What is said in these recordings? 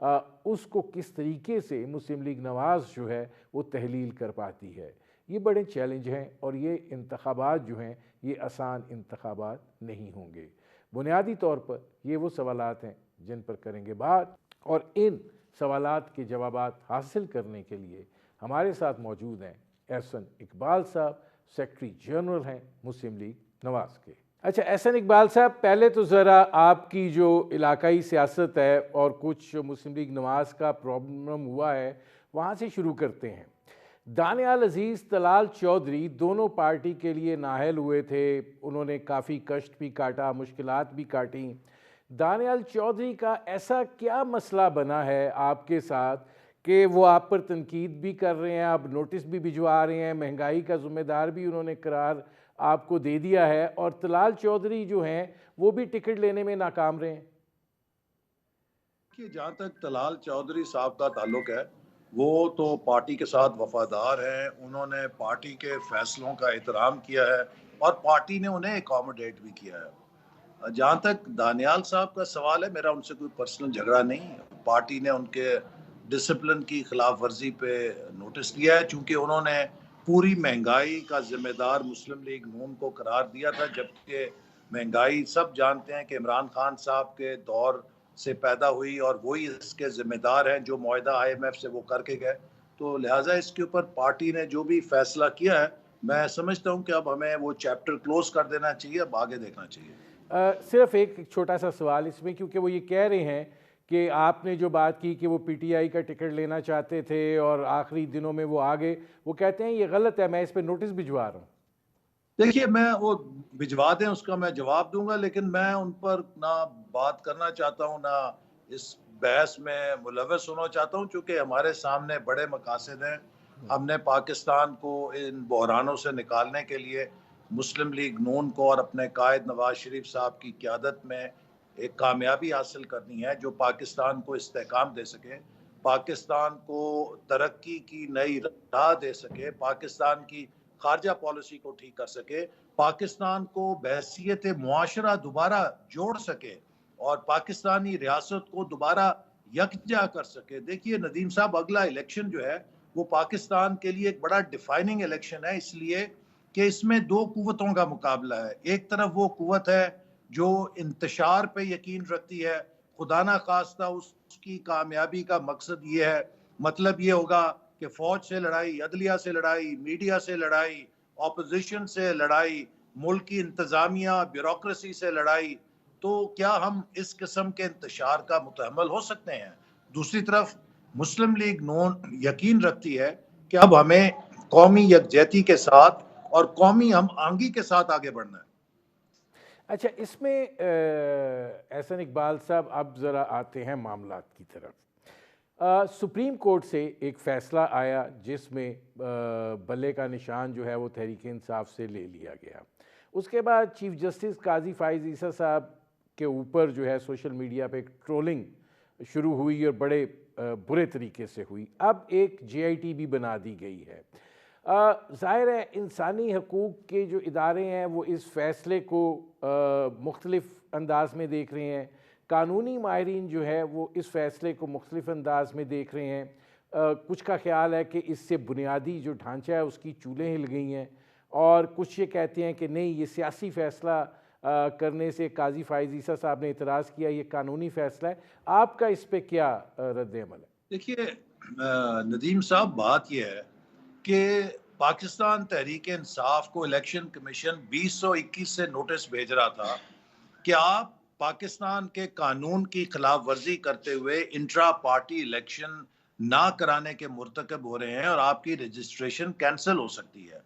اس کو کس طریقے سے مسلم لیگ نواز جو ہے وہ تحلیل کر پاتی ہے. یہ بڑے چیلنج ہیں اور یہ انتخابات جو ہیں یہ آسان انتخابات نہیں ہوں گے. بنیادی طور پر یہ وہ سوالات ہیں جن پر کریں گے بات, اور ان سوالات کے جوابات حاصل کرنے کے لیے ہمارے ساتھ موجود ہیں احسن اقبال صاحب, سیکرٹری جنرل ہیں مسلم لیگ نواز کے. اچھا احسن اقبال صاحب, پہلے تو ذرا آپ کی جو علاقائی سیاست ہے اور کچھ مسلم لیگ نواز کا پرابلم ہوا ہے وہاں سے شروع کرتے ہیں. دانیال عزیز, طلال چودھری دونوں پارٹی کے لیے نااہل ہوئے تھے, انہوں نے کافی کشٹ بھی کاٹا, مشکلات بھی کاٹیں. دانیال چودھری کا ایسا کیا مسئلہ بنا ہے آپ کے ساتھ کہ وہ آپ پر تنقید بھی کر رہے ہیں, آپ نوٹس بھی بھجوا رہے ہیں, مہنگائی کا ذمہ دار بھی انہوں نے قرار آپ کو دے دیا ہے, اور طلال چودھری جو ہیں وہ بھی ٹکٹ لینے میں ناکام رہے ہیں؟ جہاں تک طلال چودھری صاحب کا تعلق ہے وہ تو پارٹی کے ساتھ وفادار ہیں, انہوں نے پارٹی کے فیصلوں کا احترام کیا ہے اور پارٹی نے انہیں اکاموڈیٹ بھی کیا ہے. جہاں تک دانیال صاحب کا سوال ہے, میرا ان سے کوئی پرسنل جھگڑا نہیں. پارٹی نے ان کے ڈسپلن کی خلاف ورزی پہ نوٹس دیا ہے, چونکہ انہوں نے پوری مہنگائی کا ذمہ دار مسلم لیگ نون کو قرار دیا تھا, جبکہ مہنگائی سب جانتے ہیں کہ عمران خان صاحب کے دور سے پیدا ہوئی اور وہی اس کے ذمہ دار ہیں جو معاہدہ IMF سے وہ کر کے گئے. تو لہٰذا اس کے اوپر پارٹی نے جو بھی فیصلہ کیا ہے میں سمجھتا ہوں کہ اب ہمیں وہ چیپٹر کلوز کر دینا چاہیے, اب آگے دیکھنا چاہیے. صرف ایک چھوٹا سا سوال اس میں, کیونکہ وہ یہ کہہ رہے ہیں کہ آپ نے جو بات کی کہ وہ PTI کا ٹکٹ لینا چاہتے تھے اور آخری دنوں میں وہ آگے, وہ کہتے ہیں یہ غلط ہے, میں اس پہ نوٹس بھجوا رہا ہوں. دیکھیے میں وہ بھجوا دیں اس کا میں جواب دوں گا, لیکن میں ان پر نہ بات کرنا چاہتا ہوں نہ اس بحث میں ملوث ہونا چاہتا ہوں, چونکہ ہمارے سامنے بڑے مقاصد ہیں. ہم نے پاکستان کو ان بحرانوں سے نکالنے کے لیے مسلم لیگ نون کو اور اپنے قائد نواز شریف صاحب کی قیادت میں ایک کامیابی حاصل کرنی ہے جو پاکستان کو استحکام دے سکے, پاکستان کو ترقی کی نئی راہ دے سکے, پاکستان کی خارجہ پالیسی کو ٹھیک کر سکے, پاکستان کو بحیثیت معاشرہ دوبارہ جوڑ سکے اور پاکستانی ریاست کو دوبارہ یکجا کر سکے. دیکھیے ندیم صاحب, اگلا الیکشن جو ہے وہ پاکستان کے لیے ایک بڑا ڈیفائننگ الیکشن ہے, اس لیے کہ اس میں دو قوتوں کا مقابلہ ہے. ایک طرف وہ قوت ہے جو انتشار پہ یقین رکھتی ہے, خدا نہ خواستہ اس کی کامیابی کا مقصد یہ ہے, مطلب یہ ہوگا کہ فوج سے لڑائی, عدلیہ سے لڑائی, میڈیا سے لڑائی, اپوزیشن سے لڑائی, ملک کی انتظامیہ بیوروکریسی سے لڑائی. تو کیا ہم اس قسم کے انتشار کا متحمل ہو سکتے ہیں؟ دوسری طرف مسلم لیگ نون یقین رکھتی ہے کہ اب ہمیں قومی یکجہتی کے ساتھ اور قومی ہم آہنگی کے ساتھ آگے بڑھنا ہے. اچھا اس میں احسن اقبال صاحب اب ذرا آتے ہیں معاملات کی طرف. سپریم کورٹ سے ایک فیصلہ آیا جس میں بلے کا نشان جو ہے وہ تحریک انصاف سے لے لیا گیا. اس کے بعد چیف جسٹس قاضی فائز عیسیٰ صاحب کے اوپر جو ہے سوشل میڈیا پہ ایک ٹرولنگ شروع ہوئی اور بڑے برے طریقے سے ہوئی. اب ایک JIT بھی بنا دی گئی ہے. ظاہر ہے انسانی حقوق کے جو ادارے ہیں وہ اس فیصلے کو مختلف انداز میں دیکھ رہے ہیں, قانونی ماہرین جو ہے وہ اس فیصلے کو مختلف انداز میں دیکھ رہے ہیں. کچھ کا خیال ہے کہ اس سے بنیادی جو ڈھانچہ ہے اس کی چولیں ہل گئی ہیں, اور کچھ یہ کہتے ہیں کہ نہیں یہ سیاسی فیصلہ کرنے سے قاضی فائز عیسیٰ صاحب نے اعتراض کیا, یہ قانونی فیصلہ ہے. آپ کا اس پہ کیا رد عمل ہے؟ دیکھیے ندیم صاحب, بات یہ ہے کہ پاکستان تحریک انصاف کو الیکشن کمیشن 2021 سے نوٹس بھیج رہا تھا کہ آپ پاکستان کے قانون کی خلاف ورزی کرتے ہوئے انٹرا پارٹی الیکشن نہ کرانے کے مرتکب ہو رہے ہیں اور آپ کی رجسٹریشن کینسل ہو سکتی ہے.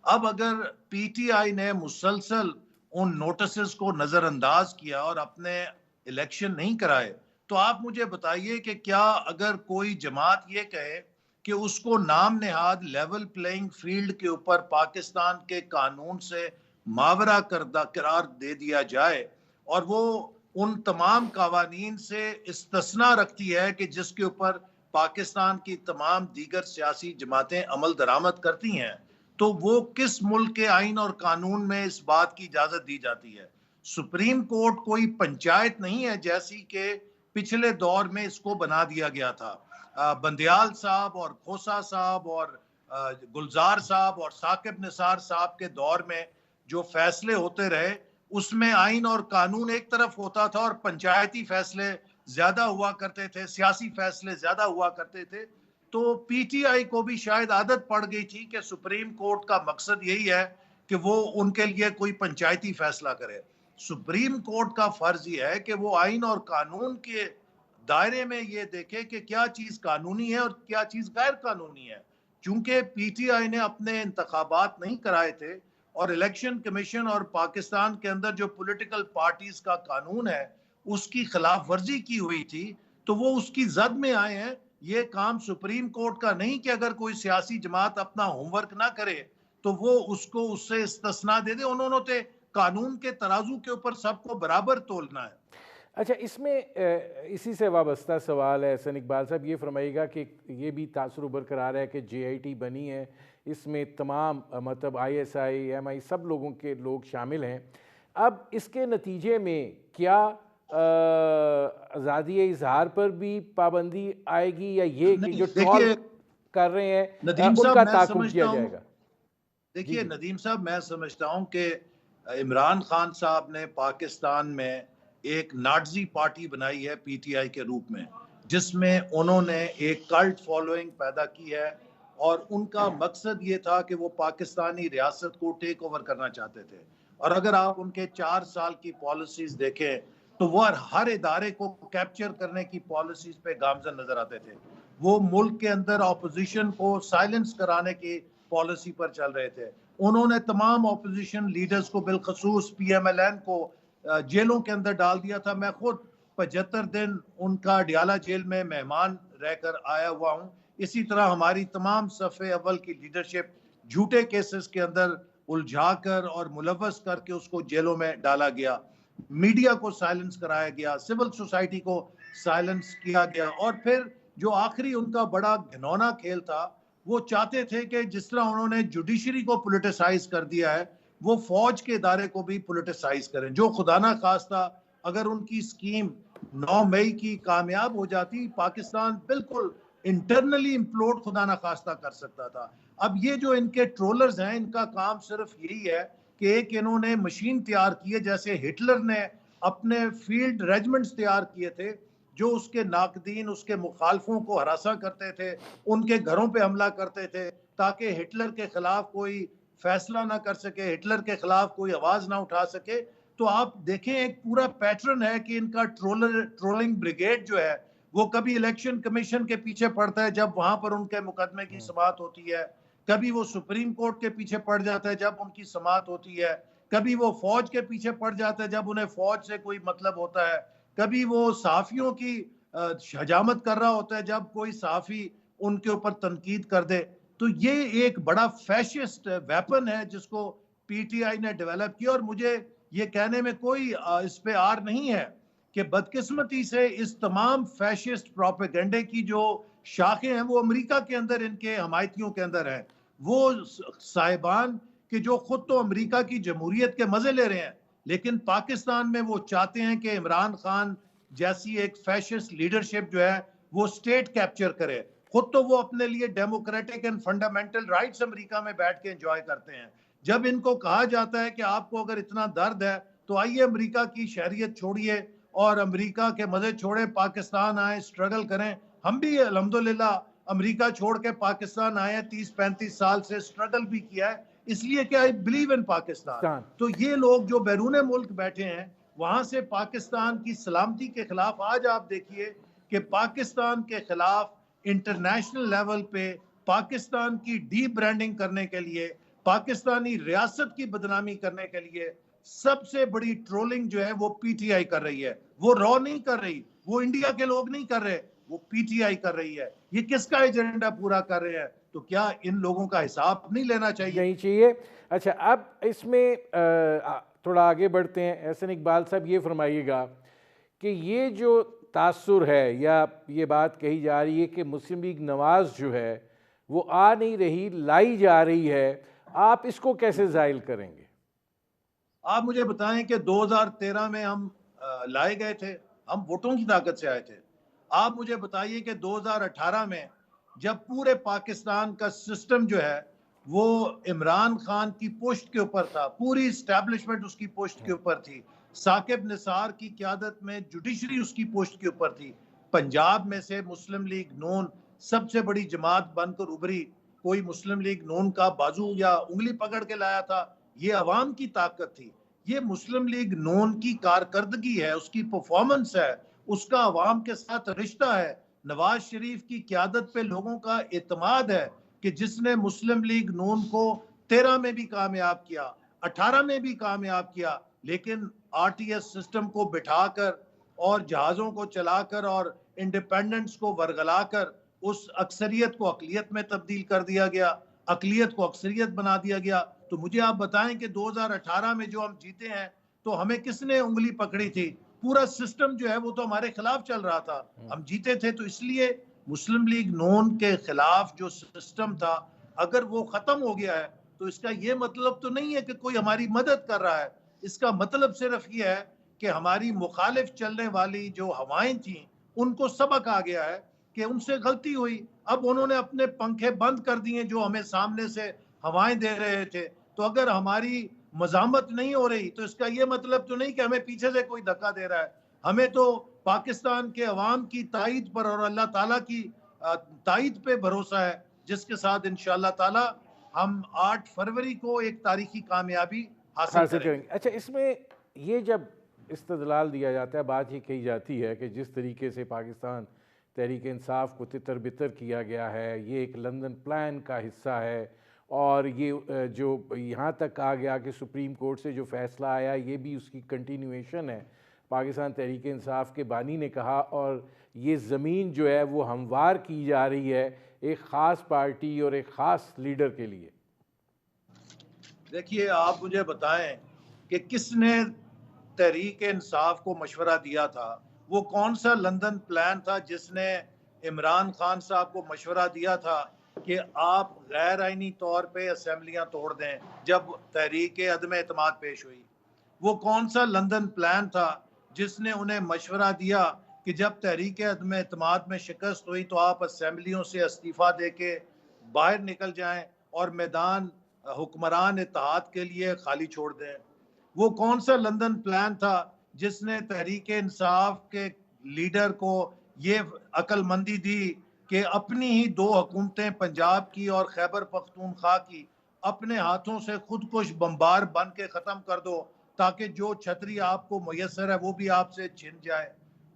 اب اگر PTI نے مسلسل ان نوٹسز کو نظر انداز کیا اور اپنے الیکشن نہیں کرائے, تو آپ مجھے بتائیے کہ کیا اگر کوئی جماعت یہ کہے کہ اس کو نام نہاد لیول پلینگ فیلڈ کے اوپر پاکستان کے قانون سے ماورا کردہ قرار دے دیا جائے اور وہ ان تمام قوانین سے استثناء رکھتی ہے کہ جس کے اوپر پاکستان کی تمام دیگر سیاسی جماعتیں عمل درآمد کرتی ہیں, تو وہ کس ملک کے آئین اور قانون میں اس بات کی اجازت دی جاتی ہے؟ سپریم کورٹ کوئی پنچایت نہیں ہے جیسی کہ پچھلے دور میں اس کو بنا دیا گیا تھا۔ بندیال صاحب اور کھوسا صاحب اور گلزار صاحب اور ثاقب نثار صاحب کے دور میں جو فیصلے ہوتے رہے اس میں آئین اور قانون ایک طرف ہوتا تھا اور پنچایتی فیصلے زیادہ ہوا کرتے تھے، سیاسی فیصلے زیادہ ہوا کرتے تھے۔ تو پی ٹی آئی کو بھی شاید عادت پڑ گئی تھی کہ سپریم کورٹ کا مقصد یہی ہے کہ وہ ان کے لیے کوئی پنچایتی فیصلہ کرے۔ سپریم کورٹ کا فرض یہ ہے کہ وہ آئین اور قانون کے دائرے میں یہ دیکھے کہ کیا چیز قانونی ہے اور کیا چیز غیر قانونی ہے۔ چونکہ پی ٹی آئی نے اپنے انتخابات نہیں کرائے تھے اور الیکشن کمیشن اور پاکستان کے اندر جو پولیٹیکل پارٹیز کا قانون ہے اس کی خلاف ورزی کی ہوئی تھی، تو وہ اس کی زد میں آئے ہیں۔ یہ کام سپریم کورٹ کا نہیں کہ اگر کوئی سیاسی جماعت اپنا ہوم ورک نہ کرے تو وہ اس کو اس سے استثناء دے دے۔ انہوں نے قانون کے ترازو کے اوپر سب کو برابر تولنا ہے۔ اچھا، اس میں اسی سے وابستہ سوال ہے احسن اقبال صاحب، یہ فرمائیے گا کہ یہ بھی تاثر برقرار ہے کہ جے آئی ٹی بنی ہے، اس میں تمام مطلب آئی ایس آئی، ایم آئی سب لوگوں کے لوگ شامل ہیں۔ اب اس کے نتیجے میں کیا آزادی اظہار پر بھی پابندی آئے گی، یا یہ کہ جو ٹرول کر رہے ہیں ان کا تعاقب کیا جائے گا؟ دیکھیے ندیم صاحب، میں سمجھتا ہوں کہ عمران خان صاحب نے پاکستان میں ایک ناٹزی پارٹی بنائی ہے پی ٹی آئی کے روپ میں، جس میں انہوں نے ایک کلٹ فالوئنگ پیدا کی ہے، اور ان کا مقصد یہ تھا کہ وہ پاکستانی ریاست کو ٹیک اوور کرنا چاہتے تھے۔ اور اگر آپ ان کے 4 سال کی پالیسیز دیکھیں تو وہ ہر ادارے کو کیپچر کرنے کی پالیسیز پہ گامزن نظر آتے تھے۔ وہ ملک کے اندر اپوزیشن کو سائلنس کرانے کی پالیسی پر چل رہے تھے۔ انہوں نے تمام اپوزیشن لیڈرز کو، بالخصوص پی ایم ایل این کو جیلوں کے اندر ڈال دیا تھا۔ میں خود 75 دن ان کا ڈیالہ جیل میں مہمان رہ کر آیا ہوا ہوں۔ اسی طرح ہماری تمام صف اول کی لیڈرشپ جھوٹے کیسز کے اندر الجھا کر اور ملوث کر کے اس کو جیلوں میں ڈالا گیا، میڈیا کو سائلنس کرایا گیا، سول سوسائٹی کو سائلنس کیا گیا، اور پھر جو آخری ان کا بڑا گھنونا کھیل تھا، وہ چاہتے تھے کہ جس طرح انہوں نے جوڈیشری کو پولیٹیسائز کر دیا ہے وہ فوج کے ادارے کو بھی پولیٹیسائز کریں، جو خدا نہ خواستہ اگر ان کی سکیم 9 مئی کی کامیاب ہو جاتی، پاکستان بالکل انٹرنلی امپلوڈ خدا نہ خواستہ کر سکتا تھا۔ اب یہ جو ان کے ٹرولرز ہیں، ان کا کام صرف یہی ہے کہ ایک انہوں نے مشین تیار کی ہے، جیسے ہٹلر نے اپنے فیلڈ ریجمنٹس تیار کیے تھے جو اس کے ناقدین، اس کے مخالفوں کو ہراساں کرتے تھے، ان کے گھروں پہ حملہ کرتے تھے تاکہ ہٹلر کے خلاف کوئی فیصلہ نہ کر سکے، ہٹلر کے خلاف کوئی آواز نہ اٹھا سکے۔ تو آپ دیکھیں ایک پورا پیٹرن ہے کہ ان کا ٹرولنگ بریگیڈ جو ہے وہ کبھی الیکشن کمیشن کے پیچھے پڑتا ہے جب وہاں پر ان کے مقدمے کی سماعت ہوتی ہے، کبھی وہ سپریم کورٹ کے پیچھے پڑ جاتا ہے جب ان کی سماعت ہوتی ہے، کبھی وہ فوج کے پیچھے پڑ جاتا ہے جب انہیں فوج سے کوئی مطلب ہوتا ہے، کبھی وہ صحافیوں کی حجامت کر رہا ہوتا ہے جب کوئی صحافی ان کے اوپر تنقید کر دے۔ تو یہ ایک بڑا فیشسٹ ویپن ہے جس کو پی ٹی آئی نے ڈیولپ کیا، اور مجھے یہ کہنے میں کوئی اس پہ آر نہیں ہے کہ بدقسمتی سے اس تمام فیشسٹ پروپیگنڈے کی جو شاخیں ہیں وہ امریکہ کے اندر ان کے حمایتیوں کے اندر ہیں، وہ صاحبان کہ جو خود تو امریکہ کی جمہوریت کے مزے لے رہے ہیں، لیکن پاکستان میں وہ چاہتے ہیں کہ عمران خان جیسی ایک فیشسٹ لیڈرشپ جو ہے وہ سٹیٹ کیپچر کرے۔ خود تو وہ اپنے لیے ڈیموکریٹک اینڈ فنڈامنٹل رائٹس امریکہ میں بیٹھ کے انجوائے کرتے ہیں۔ جب ان کو کہا جاتا ہے کہ آپ کو اگر اتنا درد ہے تو آئیے امریکہ کی شہریت چھوڑیے اور امریکہ کے مزے چھوڑے، پاکستان آئیں، اسٹرگل کریں۔ ہم بھی الحمدللہ امریکہ چھوڑ کے پاکستان آئے ہیں، 30-35 سال سے اسٹرگل بھی کیا ہے، اس لیے کہ آئی بلیو ان پاکستان۔ تو یہ لوگ جو بیرون ملک بیٹھے ہیں وہاں سے پاکستان کی سلامتی کے خلاف، آج آپ دیکھیے کہ پاکستان کے خلاف انٹرنیشنل لیول پہ پاکستان کی ڈی برانڈنگ کرنے کے لیے، پاکستانی ریاست کی بدنامی کرنے کے لیے سب سے بڑی ٹرولنگ جو ہے وہ پی ٹی آئی کر رہی ہے۔ وہ رو نہیں کر رہی، وہ انڈیا کے لوگ نہیں کر رہے، وہ پی ٹی آئی کر رہی ہے۔ یہ کس کا ایجنڈا پورا کر رہے ہیں؟ تو کیا ان لوگوں کا حساب نہیں لینا چاہیے؟ نہیں چاہیے۔ اچھا، اب اس میں تھوڑا آگے بڑھتے ہیں۔ احسن اقبال صاحب یہ فرمائیے گا کہ یہ جو تاثر ہے یا یہ بات کہی جا رہی ہے کہ مسلم لیگ نواز جو ہے وہ آ نہیں رہی، لائی جا رہی ہے، آپ اس کو کیسے زائل کریں گے؟ آپ مجھے بتائیں کہ 2013 میں ہم لائے گئے تھے، ہم ووٹوں کی طاقت سے آئے تھے. آپ مجھے بتائیے کہ 2018 میں جب پورے پاکستان کا سسٹم جو ہے وہ عمران خان کی پوسٹ کے اوپر تھا, پوری اسٹیبلشمنٹ اس کی پوسٹ کے اوپر تھی, ثاقب نثار کی قیادت میں جوڈیشری اس کی پوسٹ کے اوپر تھی, پنجاب میں سے مسلم لیگ نون سب سے بڑی جماعت بن کر ابھری, کوئی مسلم لیگ نون کا بازو یا انگلی پکڑ کے لایا تھا, یہ عوام کی طاقت تھی. یہ مسلم لیگ نون کی کارکردگی ہے, اس کی پرفارمنس ہے, اس کا عوام کے ساتھ رشتہ ہے. نواز شریف کی قیادت پہ لوگوں کا اعتماد ہے کہ جس نے مسلم لیگ نون کو 13 میں بھی کامیاب کیا, 18 میں بھی کامیاب کیا, لیکن آر ٹی ایس سسٹم کو بٹھا کر اور جہازوں کو چلا کر اور انڈیپینڈنٹس کو ورگلا کر اس اکثریت کو اقلیت میں تبدیل کر دیا گیا, اقلیت کو اکثریت بنا دیا گیا. تو مجھے آپ بتائیں کہ 2018 میں جو ہم جیتے ہیں تو ہمیں کس نے انگلی پکڑی تھی؟ پورا سسٹم جو ہے وہ تو ہمارے خلاف چل رہا تھا, ہم جیتے تھے. تو اس لیے مسلم لیگ نون کے خلاف جو سسٹم تھا اگر وہ ختم ہو گیا ہے تو اس کا یہ مطلب تو نہیں ہے کہ کوئی ہماری مدد کر رہا ہے. اس کا مطلب صرف یہ ہے کہ ہماری مخالف چلنے والی جو ہوائیں تھیں ان کو سبق آ گیا ہے کہ ان سے غلطی ہوئی. اب انہوں نے اپنے پنکھے بند کر دیے جو ہمیں سامنے سے ہوائیں دے رہے تھے. تو اگر ہماری مزاحمت نہیں ہو رہی تو اس کا یہ مطلب تو نہیں کہ ہمیں پیچھے سے کوئی دھکا دے رہا ہے. ہمیں تو پاکستان کے عوام کی تائید پر اور اللہ تعالیٰ کی تائید پہ بھروسہ ہے, جس کے ساتھ انشاءاللہ تعالیٰ ہم 8 فروری کو ایک تاریخی کامیابی حاصل کریں گے. اچھا, اس میں یہ جب استدلال دیا جاتا ہے, بات یہ کہی جاتی ہے کہ جس طریقے سے پاکستان تحریک انصاف کو تتر بتر کیا گیا ہے, یہ ایک لندن پلان کا حصہ ہے, اور یہ جو یہاں تک آ گیا کہ سپریم کورٹ سے جو فیصلہ آیا یہ بھی اس کی کنٹینیویشن ہے. پاکستان تحریک انصاف کے بانی نے کہا, اور یہ زمین جو ہے وہ ہموار کی جا رہی ہے ایک خاص پارٹی اور ایک خاص لیڈر کے لیے. دیکھیے, آپ مجھے بتائیں کہ کس نے تحریک انصاف کو مشورہ دیا تھا؟ وہ کون سا لندن پلان تھا جس نے عمران خان صاحب کو مشورہ دیا تھا کہ آپ غیر آئینی طور پہ اسمبلیاں توڑ دیں جب تحریک عدم اعتماد پیش ہوئی؟ وہ کون سا لندن پلان تھا جس نے انہیں مشورہ دیا کہ جب تحریک عدم اعتماد میں شکست ہوئی تو آپ اسمبلیوں سے استعفیٰ دے کے باہر نکل جائیں اور میدان حکمران اتحاد کے لیے خالی چھوڑ دیں؟ وہ کون سا لندن پلان تھا جس نے تحریک انصاف کے لیڈر کو یہ عقل مندی دی کہ اپنی ہی 2 حکومتیں پنجاب کی اور خیبر پختونخوا کی اپنے ہاتھوں سے خودکش بمبار بن کے ختم کر دو تاکہ جو چھتری آپ کو میسر ہے وہ بھی آپ سے چھن جائے؟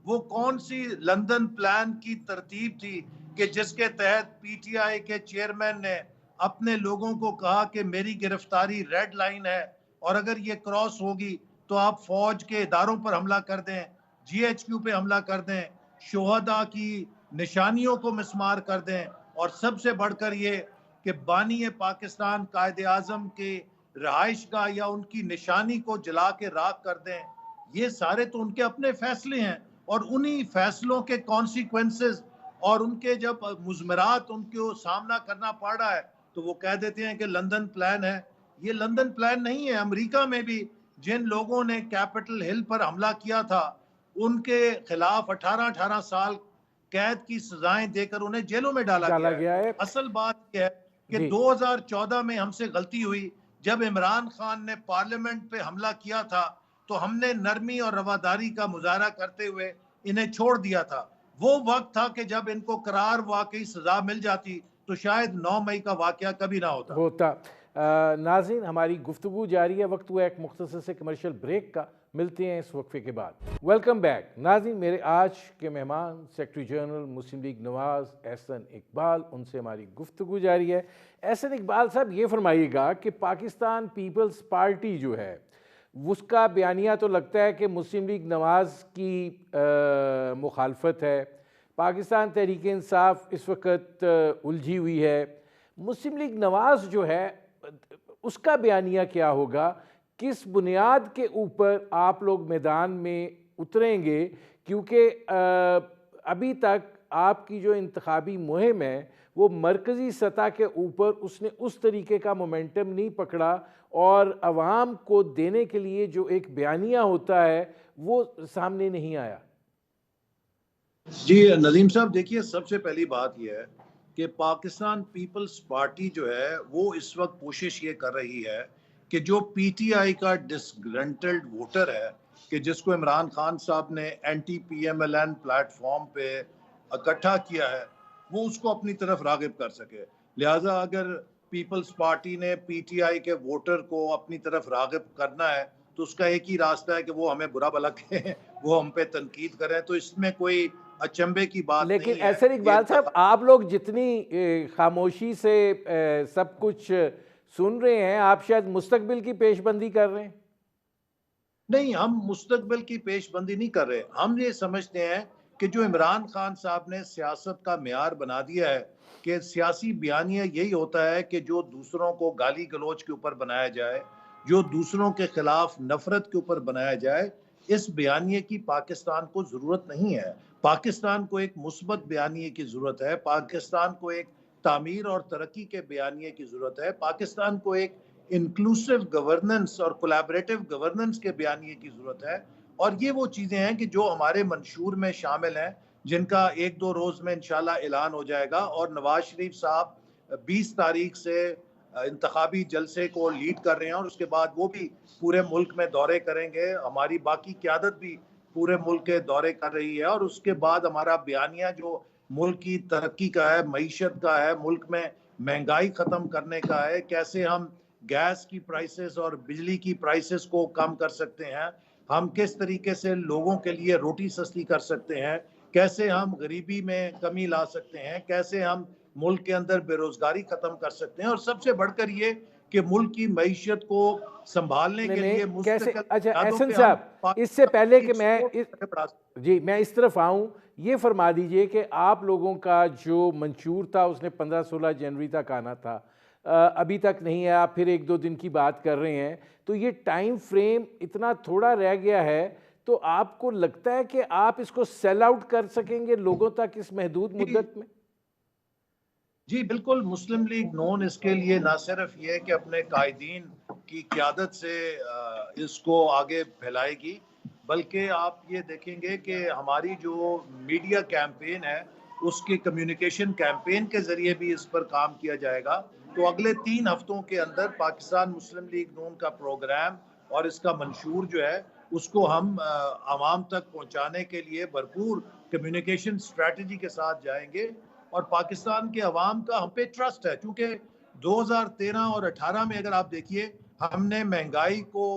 وہ کون سی لندن پلان کی ترتیب تھی کہ جس کے تحت پی ٹی آئی کے چیئرمین نے اپنے لوگوں کو کہا کہ میری گرفتاری ریڈ لائن ہے اور اگر یہ کراس ہوگی تو آپ فوج کے اداروں پر حملہ کر دیں, جی ایچ کیو پہ حملہ کر دیں, شہداء کی نشانیوں کو مسمار کر دیں, اور سب سے بڑھ کر یہ کہ بانی پاکستان قائد اعظم کے رہائش گاہ یا ان کی نشانی کو جلا کے راکھ کر دیں. یہ سارے تو ان کے اپنے فیصلے ہیں, اور انہی فیصلوں کے کانسیکوینسز اور ان کے جب مضمرات ان کو سامنا کرنا پڑ رہا ہے تو وہ کہہ دیتے ہیں کہ لندن پلان ہے. یہ لندن پلان نہیں ہے. امریکہ میں بھی جن لوگوں نے کیپٹل ہل پر حملہ کیا تھا ان کے خلاف 18 سال قید کی سزائیں دے کر انہیں جیلوں میں ڈالا گیا ہے. اصل بات یہ ہے کہ 2014 میں ہم سے غلطی ہوئی جب عمران خان نے پارلیمنٹ پہ حملہ کیا تھا تو ہم نے نرمی اور رواداری کا مظاہرہ کرتے ہوئے انہیں چھوڑ دیا تھا. وہ وقت تھا کہ جب ان کو قرار واقعی سزا مل جاتی تو شاید 9 مئی کا واقعہ کبھی نہ ہوتا. ناظرین, ہماری گفتگو جاری ہے, وقت ہوا ایک مختصر سے کمرشل بریک کا, ملتے ہیں اس وقفے کے بعد. Welcome back. ناظرین, میرے آج کے مہمان سیکرٹری جنرل مسلم لیگ نواز احسن اقبال, ان سے ہماری گفتگو جاری ہے. احسن اقبال صاحب, یہ فرمائیے گا کہ پاکستان پیپلز پارٹی جو ہے اس کا بیانیہ تو لگتا ہے کہ مسلم لیگ نواز کی مخالفت ہے, پاکستان تحریک انصاف اس وقت الجھی ہوئی ہے, مسلم لیگ نواز جو ہے اس کا بیانیہ کیا ہوگا؟ کس بنیاد کے اوپر آپ لوگ میدان میں اتریں گے؟ کیونکہ ابھی تک آپ کی جو انتخابی مہم ہے وہ مرکزی سطح کے اوپر اس نے اس طریقے کا مومنٹم نہیں پکڑا, اور عوام کو دینے کے لیے جو ایک بیانیہ ہوتا ہے وہ سامنے نہیں آیا. جی ندیم صاحب دیکھیے، سب سے پہلی بات یہ ہے کہ پاکستان پیپلز پارٹی جو ہے وہ اس وقت کوشش یہ کر رہی ہے کہ جو پی ٹی آئی کا ڈسگرنٹلڈ ووٹر ہے، کہ جس کو عمران خان صاحب نے anti P M L N platform فارم پہ اکٹھا کیا ہے، وہ اس کو اپنی طرف راغب کر سکے. لہٰذا اگر پیپلز پارٹی نے پی ٹی آئی کے ووٹر کو اپنی طرف راغب کرنا ہے تو اس کا ایک ہی راستہ ہے کہ وہ ہمیں برا بھلا کہیں، وہ ہم پہ تنقید کریں. تو اس میں کوئی اچنبے کی بات لیکن نہیں ہے. احسن اقبال صاحب، آپ لوگ جتنی خاموشی سے سب کچھ سن رہے ہیں، آپ شاید مستقبل کی پیش بندی کر رہے ہیں. نہیں، ہم مستقبل کی پیش بندی نہیں کر رہے. ہم یہ سمجھتے ہیں کہ جو عمران خان صاحب نے سیاست کا معیار بنا دیا ہے کہ سیاسی بیانیہ یہی ہوتا ہے کہ جو دوسروں کو گالی گلوچ کے اوپر بنایا جائے، جو دوسروں کے خلاف نفرت کے اوپر بنایا جائے، اس بیانیے کی پاکستان کو ضرورت نہیں ہے. پاکستان کو ایک مثبت بیانیے کی ضرورت ہے. پاکستان کو ایک تعمیر اور ترقی کے بیانیے کی ضرورت ہے. پاکستان کو ایک انکلوسیو گورننس اور کولیبریٹو گورننس کے بیانیے کی ضرورت ہے. اور یہ وہ چیزیں ہیں کہ جو ہمارے منشور میں شامل ہیں، جن کا ایک دو روز میں انشاءاللہ اعلان ہو جائے گا. اور نواز شریف صاحب 20 تاریخ سے انتخابی جلسے کو لیڈ کر رہے ہیں، اور اس کے بعد وہ بھی پورے ملک میں دورے کریں گے. ہماری باقی قیادت بھی پورے ملک کے دورے کر رہی ہے. اور اس کے بعد ہمارا بیانیہ جو ملک کی ترقی کا ہے، معیشت کا ہے، ملک میں مہنگائی ختم کرنے کا ہے، کیسے ہم گیس کی پرائسز اور بجلی کی پرائسز کو کم کر سکتے ہیں، ہم کس طریقے سے لوگوں کے لیے روٹی سستی کر سکتے ہیں، کیسے ہم غریبی میں کمی لا سکتے ہیں، کیسے ہم ملک کے اندر بے روزگاری ختم کر سکتے ہیں، اور سب سے بڑھ کر یہ کہ ملک کی معیشت کو سنبھالنے نہیں کے لیے نہیں، کیسے؟ مستقل اچھا بنیادوں احسن پہ ہم صاحب، اس سے پاکستان پہلے کی کہ میں ایکسپورٹ آگے بڑھا سکتے ہیں. جی میں اس طرف آؤں، یہ فرما دیجئے کہ آپ لوگوں کا جو منشور تھا اس نے 15-16 جنوری تک آنا تھا، ابھی تک نہیں ہے. آپ پھر ایک دو دن کی بات کر رہے ہیں، تو یہ ٹائم فریم اتنا تھوڑا رہ گیا ہے. تو آپ کو لگتا ہے کہ آپ اس کو سیل آؤٹ کر سکیں گے لوگوں تک اس محدود مدت میں؟ جی بالکل. مسلم لیگ نون اس کے لیے نہ صرف یہ کہ اپنے قائدین کی قیادت سے اس کو آگے پھیلائے گی، بلکہ آپ یہ دیکھیں گے کہ ہماری جو میڈیا کیمپین ہے، اس کی کمیونیکیشن کیمپین کے ذریعے بھی اس پر کام کیا جائے گا. تو اگلے 3 ہفتوں کے اندر پاکستان مسلم لیگ نون کا پروگرام اور اس کا منشور جو ہے اس کو ہم عوام تک پہنچانے کے لیے بھرپور کمیونیکیشن اسٹریٹجی کے ساتھ جائیں گے. اور پاکستان کے عوام کا ہم پہ ٹرسٹ ہے، چونکہ 2013 اور 18 میں اگر آپ دیکھیے، ہم نے مہنگائی کو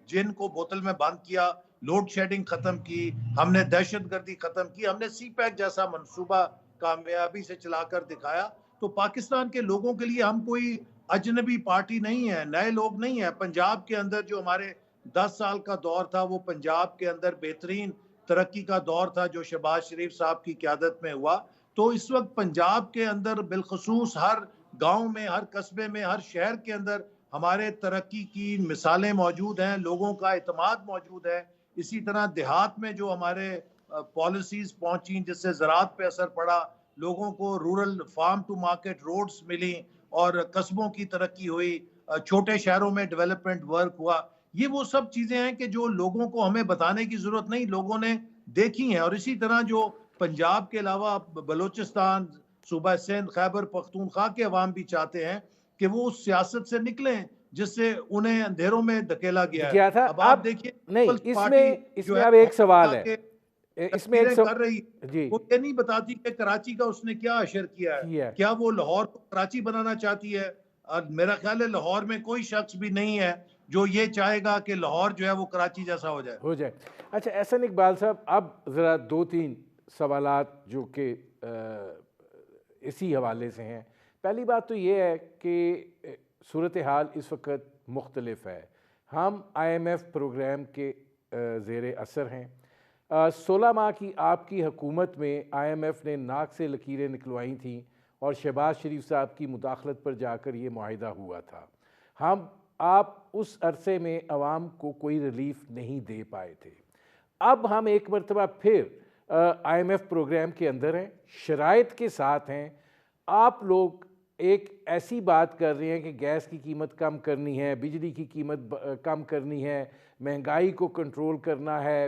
جن کو بوتل میں بند کیا، لوڈ شیڈنگ ختم کی، ہم نے دہشت گردی ختم کی، ہم نے سی پیک جیسا منصوبہ کامیابی سے چلا کر دکھایا. تو پاکستان کے لوگوں کے لیے ہم کوئی اجنبی پارٹی نہیں ہے، نئے لوگ نہیں ہیں. پنجاب کے اندر جو ہمارے 10 سال کا دور تھا، وہ پنجاب کے اندر بہترین ترقی کا دور تھا جو شہباز شریف صاحب کی قیادت میں ہوا. تو اس وقت پنجاب کے اندر بالخصوص ہر گاؤں میں، ہر قصبے میں، ہر شہر کے اندر ہمارے ترقی کی مثالیں موجود ہیں، لوگوں کا اعتماد موجود ہے. اسی طرح دیہات میں جو ہمارے پالیسیز پہنچیں جس سے زراعت پہ اثر پڑا، لوگوں کو rural farm to market roads ملی، اور قصبوں کی ترقی ہوئی، چھوٹے شہروں میں ڈیولپمنٹ ورک ہوا. یہ وہ سب چیزیں ہیں کہ جو لوگوں کو ہمیں بتانے کی ضرورت نہیں، لوگوں نے دیکھی ہیں. اور اسی طرح جو پنجاب کے علاوہ بلوچستان، صوبہ سندھ، خیبر پختونخوا کے عوام بھی چاہتے ہیں کہ وہ اس سیاست سے نکلیں جس سے انہیں اندھیروں میں دھکیلا گیا ہے. کیا تھا اب اب؟ آپ دیکھیے نہیں، پیپلز اس پارٹی میں جو ہے اب ایک سوال بہت ہے، کے اس میں ایک تقریریں کر رہی، جی وہ یہ نہیں بتاتی کہ کراچی کا اس نے کیا اشر کیا ہے. کیا ہے. کیا وہ لاہور کو کراچی بنانا چاہتی ہے؟ اور میرا خیال ہے لاہور میں کوئی شخص بھی نہیں ہے جو یہ چاہے گا کہ لاہور جو ہے وہ کراچی جیسا ہو جائے. اچھا احسن اقبال صاحب، اب ذرا 2-3 سوالات جو کہ اسی حوالے سے ہیں. پہلی بات تو یہ ہے کہ صورتحال اس وقت مختلف ہے. ہم آئی ایم ایف پروگرام کے زیر اثر ہیں. 16 ماہ کی آپ کی حکومت میں آئی ایم ایف نے ناک سے لکیریں نکلوائی تھیں اور شہباز شریف صاحب کی مداخلت پر جا کر یہ معاہدہ ہوا تھا. آپ اس عرصے میں عوام کو کوئی ریلیف نہیں دے پائے تھے. اب ہم ایک مرتبہ پھر آئی ایم ایف پروگرام کے اندر ہیں، شرائط کے ساتھ ہیں. آپ لوگ ایک ایسی بات کر رہے ہیں کہ گیس کی قیمت کم کرنی ہے، بجلی کی قیمت کم کرنی ہے، مہنگائی کو کنٹرول کرنا ہے،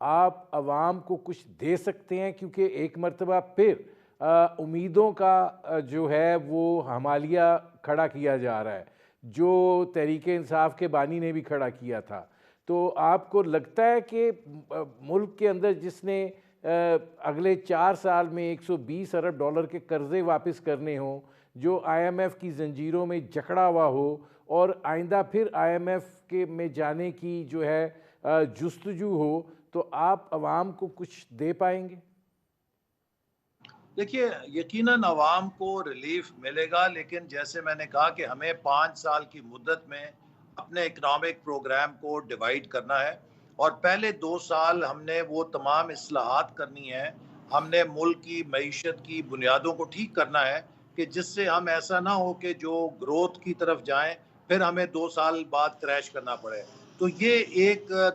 آپ عوام کو کچھ دے سکتے ہیں؟ کیونکہ ایک مرتبہ پھر امیدوں کا جو ہے وہ ہمالیہ کھڑا کیا جا رہا ہے، جو تحریک انصاف کے بانی نے بھی کھڑا کیا تھا. تو آپ کو لگتا ہے کہ ملک کے اندر جس نے اگلے 4 سال میں $120 ارب کے قرضے واپس کرنے ہوں، جو آئی ایم ایف کی زنجیروں میں جکڑا ہوا ہو اور آئندہ پھر آئی ایم ایف کے میں جانے کی جو ہے جستجو ہو، تو آپ عوام کو کچھ دے پائیں گے؟ دیکھیے، یقیناً عوام کو ریلیف ملے گا، لیکن جیسے میں نے کہا کہ ہمیں 5 سال کی مدت میں اپنے اکنامک پروگرام کو ڈیوائیڈ کرنا ہے، اور پہلے 2 سال ہم نے وہ تمام اصلاحات کرنی ہے. ہم نے ملک کی معیشت کی بنیادوں کو ٹھیک کرنا ہے کہ جس سے ہم ایسا نہ ہو کہ جو گروتھ کی طرف جائیں پھر ہمیں 2 سال بعد کریش کرنا پڑے. تو یہ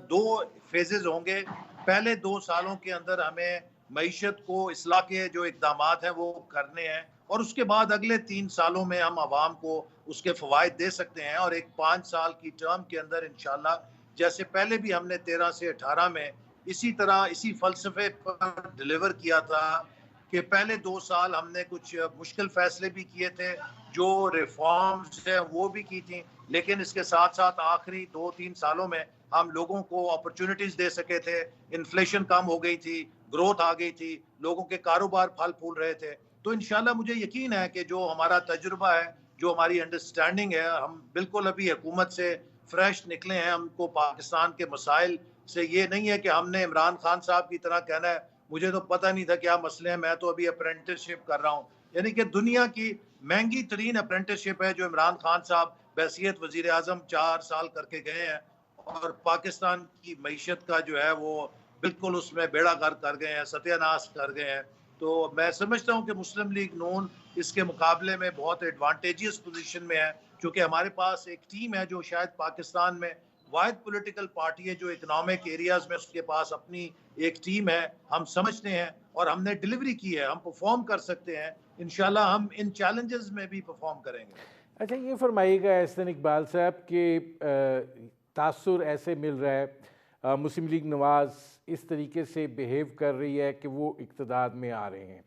2 فیزز ہوں گے. پہلے 2 سالوں کے اندر ہمیں معیشت کو اصلاح کے جو اقدامات ہیں وہ کرنے ہیں، اور اس کے بعد اگلے 3 سالوں میں ہم عوام کو اس کے فوائد دے سکتے ہیں. اور ایک 5 سال کی ٹرم کے اندر انشاءاللہ، جیسے پہلے بھی ہم نے 13 سے 18 میں اسی طرح اسی فلسفے پر ڈیلیور کیا تھا کہ پہلے 2 سال ہم نے کچھ مشکل فیصلے بھی کیے تھے، جو ریفارمز ہیں وہ بھی کی تھیں، لیکن اس کے ساتھ ساتھ آخری 2-3 سالوں میں ہم لوگوں کو اپرچونٹیز دے سکے تھے. انفلیشن کم ہو گئی تھی، گروتھ آ گئی تھی، لوگوں کے کاروبار پھل پھول رہے تھے. تو انشاءاللہ مجھے یقین ہے کہ جو ہمارا تجربہ ہے، جو ہماری انڈرسٹینڈنگ ہے، ہم بالکل ابھی حکومت سے فریش نکلے ہیں. ہم کو پاکستان کے مسائل سے یہ نہیں ہے کہ ہم نے عمران خان صاحب کی طرح کہنا ہے مجھے تو پتہ نہیں تھا کیا مسئلے ہیں، میں تو ابھی اپرینٹسشپ کر رہا ہوں. یعنی کہ دنیا کی مہنگی ترین اپرینٹسشپ ہے جو عمران خان صاحب بحیثیت وزیر اعظم 4 سال کر کے گئے ہیں، اور پاکستان کی معیشت کا جو ہے وہ بالکل اس میں بیڑا غرق کر گئے ہیں، ستیہ ناش کر گئے ہیں. تو میں سمجھتا ہوں کہ مسلم لیگ نون اس کے مقابلے میں بہت ایڈوانٹیجس پوزیشن میں ہے، کیونکہ ہمارے پاس ایک ٹیم ہے جو شاید پاکستان میں واحد پولیٹیکل پارٹی ہے جو اکنامک ایریاز میں اس کے پاس اپنی ایک ٹیم ہے. ہم سمجھتے ہیں اور ہم نے ڈیلیوری کی ہے، ہم پرفارم کر سکتے ہیں. انشاءاللہ ہم ان چیلنجز میں بھی پرفارم کریں گے. اچھا، یہ فرمائیے گا احسن اقبال صاحب کہ تاثر ایسے مل رہا ہے، مسلم لیگ نواز اس طریقے سے بیہیو کر رہی ہے کہ وہ اقتدار میں آ رہے ہیں.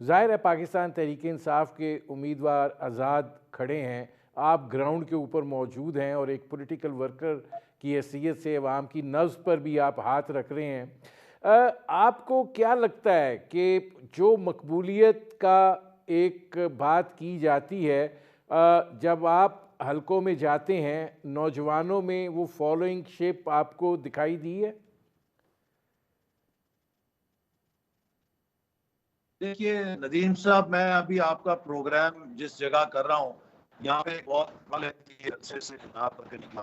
ظاہر ہے پاکستان تحریک انصاف کے امیدوار آزاد کھڑے ہیں، آپ گراؤنڈ کے اوپر موجود ہیں اور ایک پولیٹیکل ورکر کی حیثیت سے عوام کی نبض پر بھی آپ ہاتھ رکھ رہے ہیں. آپ کو کیا لگتا ہے کہ جو مقبولیت کا ایک بات کی جاتی ہے، جب آپ حلقوں میں جاتے ہیں نوجوانوں میں وہ فالوئنگ شپ آپ کو دکھائی دی ہے؟ دیکھیے ندیم صاحب، میں ابھی آپ کا پروگرام جس جگہ کر رہا ہوں یہاں پہ بہت عرصے سے جناب کر کے نکلا،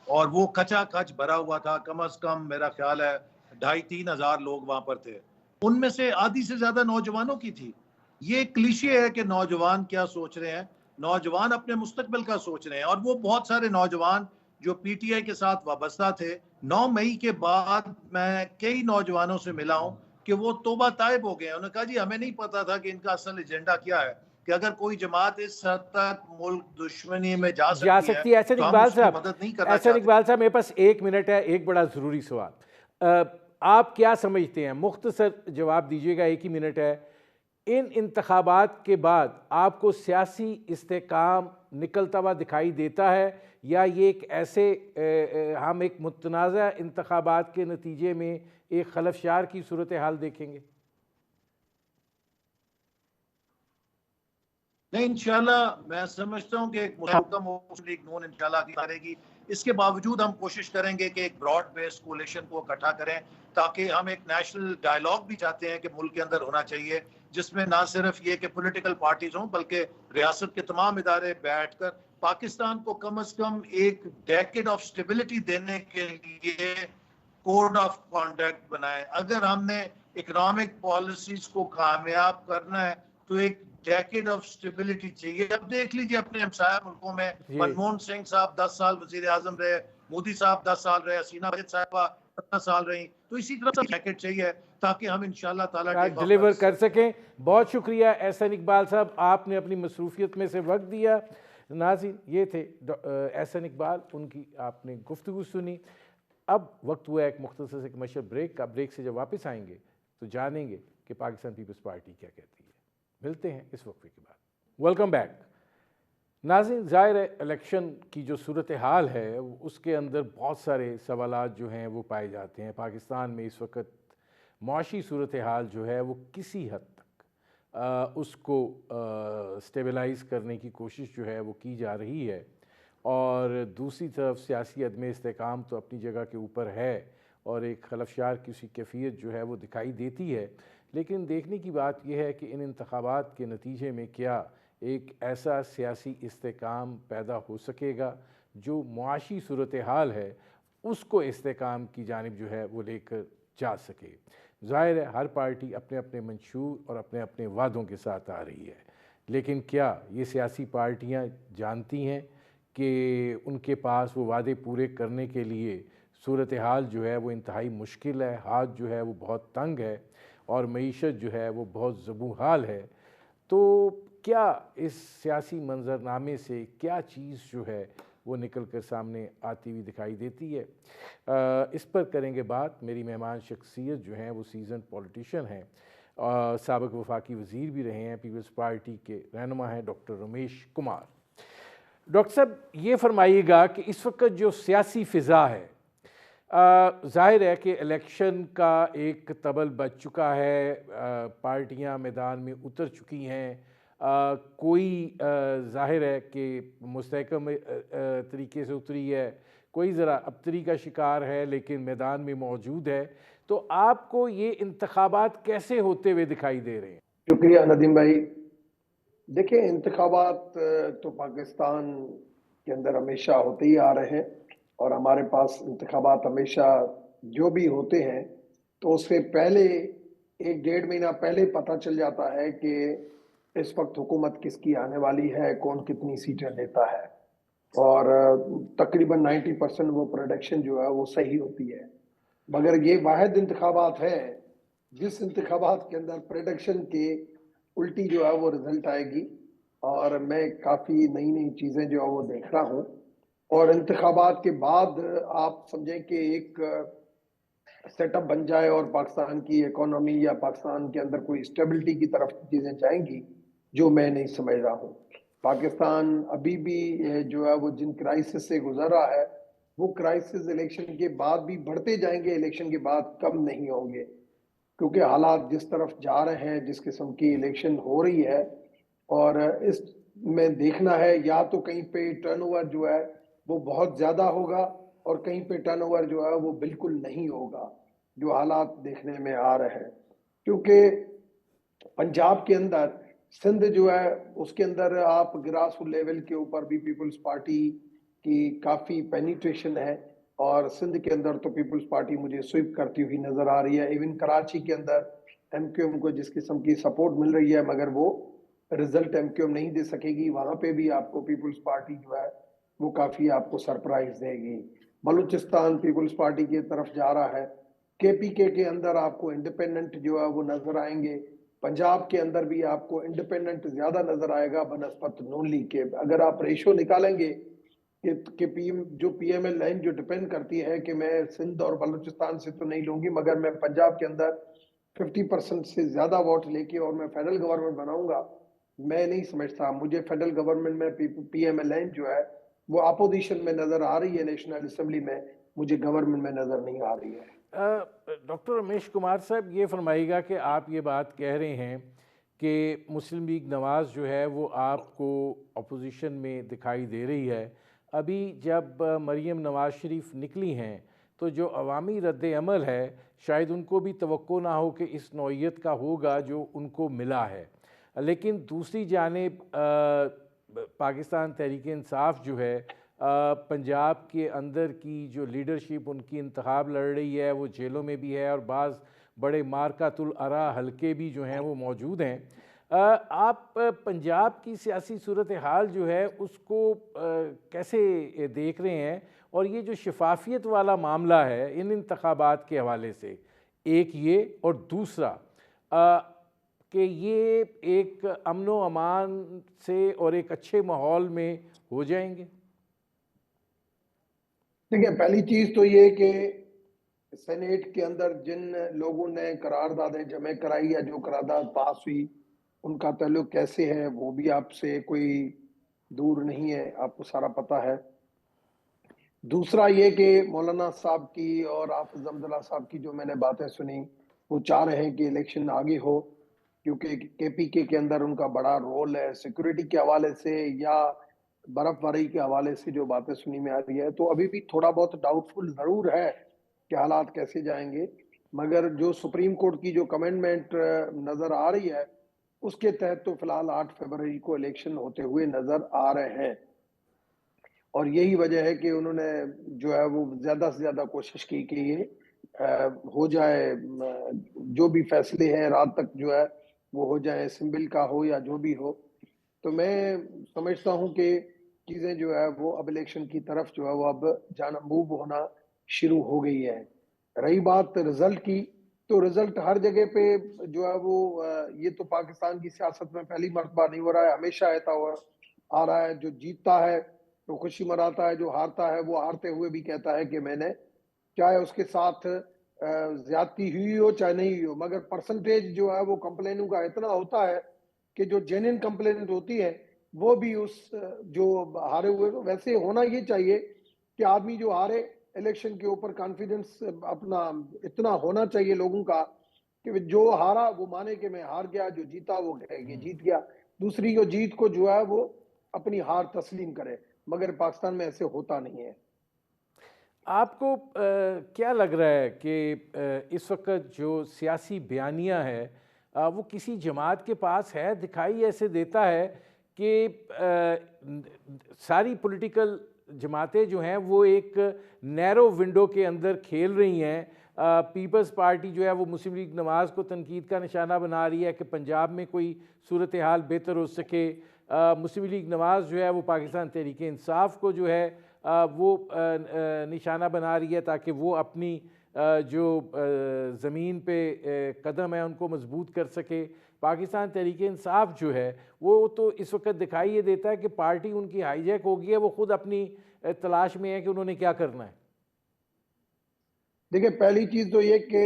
اور وہ کچا کچ بھرا ہوا تھا. کم از کم میرا خیال ہے 2,500-3 ہزار لوگ وہاں پر تھے. ان میں سے آدھی سے زیادہ نوجوانوں کی تھی. یہ کلیشے ہے کہ نوجوان کیا سوچ رہے ہیں، نوجوان اپنے مستقبل کا سوچ رہے ہیں. اور وہ بہت سارے نوجوان جو پی ٹی آئی کے ساتھ وابستہ تھے، 9 مئی کے بعد میں کئی نوجوانوں سے ملا ہوں کہ وہ توبہ طائب ہو گئے. انہوں نے کہا جی ہمیں نہیں پتا تھا کہ ان کا اصل ایجنڈا کیا ہے، کہ اگر کوئی جماعت اس حد تک ملک دشمنی میں جا سکتی ہے احسن تو ہم اقبال اس کی صاحب، مدد نہیں کرنا احسن چاہتے. اقبال صاحب میرے پاس 1 منٹ ہے، ایک بڑا ضروری سوال. آپ کیا سمجھتے ہیں، مختصر جواب دیجیے گا، 1 ہی منٹ ہے. ان انتخابات کے بعد آپ کو سیاسی استحکام نکلتا ہوا دکھائی دیتا ہے، یا یہ ایک ایسے ہم ایک متنازع انتخابات کے نتیجے میں ایک خلفشار کی صورتحال دیکھیں گے؟ نہیں، انشاءاللہ میں سمجھتا ہوں کہ ایک مستحکم مسلم لیگ نون انشاءاللہ کرے گی. اس کے باوجود ہم کوشش کریں گے کہ ایک براڈ بیس کولیشن کو اکٹھا کریں، تاکہ ہم ایک نیشنل ڈائیلاگ بھی چاہتے ہیں کہ ملک کے اندر ہونا چاہیے، جس میں نہ صرف یہ کہ پولیٹیکل پارٹیز ہوں بلکہ ریاست کے تمام ادارے بیٹھ کر پاکستان کو کم از کم ایک ڈیکیڈ آف سٹیبلٹی دینے کے لیے کوڈ آف کانڈکٹ بنائے. اگر ہم نے اکنامک پالیسیز کو کامیاب کرنا ہے تو ایک ڈیکیڈ آف سٹیبلٹی چاہیے. اب دیکھ لیجیے اپنے ہمسایہ ملکوں میں منموہن سنگھ صاحب 10 سال وزیر اعظم رہے، مودی صاحب 10 سال رہے، حسینہ واجد صاحبہ 17 سال رہی. تو اسی طرح سے ڈیکیڈ چاہیے تاکہ ہم انشاءاللہ تعالیٰ ٹیک آف ڈیلیور کر سکیں. بہت شکریہ احسن اقبال صاحب، آپ نے اپنی مصروفیت میں سے وقت دیا. ناظرین، یہ تھے احسن اقبال، ان کی آپ نے گفتگو سنی. اب وقت ہوا ایک مختصر سے کمرشل بریک کا. بریک سے جب واپس آئیں گے تو جانیں گے کہ پاکستان پیپلز پارٹی کیا کہتی ہے. ملتے ہیں اس وقفے کے بعد. Welcome back. ناظرین، ظاہر ہے الیکشن کی جو صورتحال ہے اس کے اندر بہت سارے سوالات جو ہیں وہ پائے جاتے ہیں. پاکستان میں اس وقت معاشی صورتحال جو ہے وہ کسی حد تک اس کو سٹیبلائز کرنے کی کوشش جو ہے وہ کی جا رہی ہے، اور دوسری طرف سیاسی عدم استحکام تو اپنی جگہ کے اوپر ہے اور ایک خلفشار کی اسی کیفیت جو ہے وہ دکھائی دیتی ہے. لیکن دیکھنے کی بات یہ ہے کہ ان انتخابات کے نتیجے میں کیا ایک ایسا سیاسی استحکام پیدا ہو سکے گا جو معاشی صورتحال ہے اس کو استحکام کی جانب جو ہے وہ لے کر جا سکے. ظاہر ہے ہر پارٹی اپنے اپنے منشور اور اپنے اپنے وعدوں کے ساتھ آ رہی ہے، لیکن کیا یہ سیاسی پارٹیاں جانتی ہیں کہ ان کے پاس وہ وعدے پورے کرنے کے لیے صورتحال جو ہے وہ انتہائی مشکل ہے، ہاتھ جو ہے وہ بہت تنگ ہے اور معیشت جو ہے وہ بہت زبوں حال ہے؟ تو کیا اس سیاسی منظرنامے سے کیا چیز جو ہے وہ نکل کر سامنے آتی ہوئی دکھائی دیتی ہے؟ اس پر کریں گے بات. میری مہمان شخصیت جو ہیں وہ سیزنڈ پولیٹیشین ہیں، سابق وفاقی وزیر بھی رہے ہیں، پیپلز پارٹی کے رہنما ہیں ڈاکٹر رمیش کمار. ڈاکٹر صاحب یہ فرمائیے گا کہ اس وقت جو سیاسی فضا ہے، ظاہر ہے کہ الیکشن کا ایک طبل بج چکا ہے، پارٹیاں میدان میں اتر چکی ہیں، کوئی ظاہر ہے کہ مستحکم طریقے سے اتری ہے، کوئی ذرا ابتری کا شکار ہے لیکن میدان میں موجود ہے. تو آپ کو یہ انتخابات کیسے ہوتے ہوئے دکھائی دے رہے ہیں؟ شکریہ ندیم بھائی. دیکھیں، انتخابات تو پاکستان کے اندر ہمیشہ ہوتے ہی آ رہے ہیں، اور ہمارے پاس انتخابات ہمیشہ جو بھی ہوتے ہیں تو اس سے پہلے 1-1.5 مہینہ پہلے پتہ چل جاتا ہے کہ اس وقت حکومت کس کی آنے والی ہے، کون کتنی سیٹیں لیتا ہے، اور تقریباً 90% وہ پروڈکشن جو ہے وہ صحیح ہوتی ہے. مگر یہ واحد انتخابات ہے جس انتخابات کے اندر پریڈکشن کے الٹی جو ہے وہ رزلٹ آئے گی، اور میں کافی نئی نئی چیزیں جو ہے وہ دیکھ رہا ہوں. اور انتخابات کے بعد آپ سمجھیں کہ ایک سیٹ اپ بن جائے اور پاکستان کی اکانومی یا پاکستان کے اندر کوئی اسٹیبلٹی کی طرف چیزیں جائیں گی، جو میں نہیں سمجھ رہا ہوں. پاکستان ابھی بھی جو ہے وہ جن کرائسس سے گزر رہا ہے، وہ کرائسس الیکشن کے بعد بھی بڑھتے جائیں گے، الیکشن کے بعد کم نہیں ہوں گے، کیونکہ حالات جس طرف جا رہے ہیں، جس قسم کی الیکشن ہو رہی ہے، اور اس میں دیکھنا ہے یا تو کہیں پہ ٹرن اوور جو ہے وہ بہت زیادہ ہوگا اور کہیں پہ ٹرن اوور جو ہے وہ بالکل نہیں ہوگا، جو حالات دیکھنے میں آ رہے ہیں. کیونکہ پنجاب کے اندر، سندھ جو ہے اس کے اندر آپ گراس روٹ لیول کے اوپر بھی پیپلز پارٹی کی کافی پینیٹریشن ہے، اور سندھ کے اندر تو پیپلز پارٹی مجھے سویپ کرتی ہوئی نظر آ رہی ہے. ایون کراچی کے اندر ایم کیو ایم کو جس قسم کی سپورٹ مل رہی ہے، مگر وہ رزلٹ ایم کیو ایم نہیں دے سکے گی. وہاں پہ بھی آپ کو پیپلز پارٹی جو ہے وہ کافی آپ کو سرپرائز دے گی. بلوچستان پیپلز پارٹی کی طرف جا رہا ہے. کے پی کے اندر آپ کو انڈیپینڈنٹ جو ہے وہ نظر آئیں گے. پنجاب کے اندر بھی آپ کو انڈیپینڈنٹ زیادہ نظر آئے گا بنسبت نون لیگ کے. اگر آپ ریشو نکالیں گے کہ پی ایم ایل لائن جو ڈیپینڈ کرتی ہے کہ میں سندھ اور بلوچستان سے تو نہیں لوں گی، مگر میں پنجاب کے اندر 50% سے زیادہ ووٹ لے کے اور میں فیڈرل گورنمنٹ بناؤں گا، میں نہیں سمجھتا. مجھے فیڈرل گورنمنٹ میں پی ایم ایل لائن جو ہے وہ اپوزیشن میں نظر آ رہی ہے، نیشنل اسمبلی میں مجھے گورنمنٹ میں نظر نہیں آ رہی ہے. ڈاکٹر رمیش کمار صاحب یہ فرمائیے گا کہ آپ یہ بات کہہ رہے ہیں کہ مسلم لیگ نواز جو ہے وہ آپ کو اپوزیشن میں دکھائی دے رہی ہے. ابھی جب مریم نواز شریف نکلی ہیں تو جو عوامی رد عمل ہے شاید ان کو بھی توقع نہ ہو کہ اس نوعیت کا ہوگا جو ان کو ملا ہے. لیکن دوسری جانب پاکستان تحریک انصاف جو ہے پنجاب کے اندر کی جو لیڈرشپ ان کی انتخاب لڑ رہی ہے وہ جیلوں میں بھی ہے، اور بعض بڑے مارکات الارا حلقے بھی جو ہیں وہ موجود ہیں. آپ پنجاب کی سیاسی صورتحال جو ہے اس کو کیسے دیکھ رہے ہیں، اور یہ جو شفافیت والا معاملہ ہے ان انتخابات کے حوالے سے، ایک یہ اور دوسرا کہ یہ ایک امن و امان سے اور ایک اچھے ماحول میں ہو جائیں گے؟ دیکھیں پہلی چیز تو یہ کہ سینیٹ کے اندر جن لوگوں نے قراردادیں جمع کرائی یا جو قرارداد پاس ہوئی ان کا تعلق کیسے ہے وہ بھی آپ سے کوئی دور نہیں ہے، آپ کو سارا پتا ہے۔ دوسرا یہ کہ مولانا صاحب کی اور حافظ حمداللہ صاحب کی جو میں نے باتیں سنی، وہ چاہ رہے ہیں کہ الیکشن آگے ہو، کیونکہ کے پی کے اندر ان کا بڑا رول ہے سیکورٹی کے حوالے سے یا برف باری کے حوالے سے جو باتیں سنی میں آ رہی ہے، تو ابھی بھی تھوڑا بہت ڈاؤٹ فل ضرور ہے کہ حالات کیسے جائیں گے، مگر جو سپریم کورٹ کی جو کمنڈمنٹ نظر آ رہی ہے اس کے تحت تو فی الحال 8 فروری کو الیکشن ہوتے ہوئے نظر آ رہے ہیں، اور یہی وجہ ہے کہ انہوں نے جو ہے وہ زیادہ سے زیادہ کوشش کی کہ یہ ہو جائے، جو بھی فیصلے ہیں رات تک جو ہے وہ ہو جائے، اسمبل کا ہو یا جو بھی ہو۔ تو میں سمجھتا ہوں کہ چیزیں جو ہے وہ اب الیکشن کی طرف جو ہے وہ اب جانا موو ہونا شروع ہو گئی ہے۔ رہی بات رزلٹ کی، تو رزلٹ ہر جگہ پہ جو ہے وہ یہ تو پاکستان کی سیاست میں پہلی مرتبہ نہیں ہو رہا ہے، ہمیشہ ایسا آ رہا ہے، جو جیتتا ہے تو خوشی مناتا ہے، جو ہارتا ہے وہ ہارتے ہوئے بھی کہتا ہے کہ میں نے، چاہے اس کے ساتھ زیادتی ہوئی ہو چاہے نہیں ہوئی ہو، مگر پرسنٹیج جو ہے وہ کمپلینوں کا اتنا ہوتا ہے کہ جو جینین کمپلینٹ ہوتی ہے وہ بھی اس جو ہارے ہوئے، ویسے ہونا یہ چاہیے کہ آدمی جو ہارے الیکشن کے اوپر کانفیڈنس اپنا اتنا ہونا چاہیے لوگوں کا کہ جو ہارا وہ مانے کہ میں ہار گیا، جو جیتا وہ کہے کہ جیت گیا، دوسری کو جیت کو جو ہے وہ اپنی ہار تسلیم کرے، مگر پاکستان میں ایسے ہوتا نہیں ہے۔ آپ کو کیا لگ رہا ہے کہ اس وقت جو سیاسی بیانیہ ہے وہ کسی جماعت کے پاس ہے؟ دکھائی ایسے دیتا ہے کہ ساری پولیٹیکل جماعتیں جو ہیں وہ ایک نیرو ونڈو کے اندر کھیل رہی ہیں۔ پیپلز پارٹی جو ہے وہ مسلم لیگ نواز کو تنقید کا نشانہ بنا رہی ہے کہ پنجاب میں کوئی صورتحال بہتر ہو سکے۔ مسلم لیگ نواز جو ہے وہ پاکستان تحریک انصاف کو جو ہے وہ نشانہ بنا رہی ہے تاکہ وہ اپنی جو زمین پہ قدم ہے ان کو مضبوط کر سکے۔ پاکستان تحریک انصاف جو ہے وہ تو اس وقت دکھائی یہ دیتا ہے کہ پارٹی ان کی ہائی جیک ہو گئی ہے، وہ خود اپنی تلاش میں ہے کہ انہوں نے کیا کرنا ہے۔ دیکھیں پہلی چیز تو یہ کہ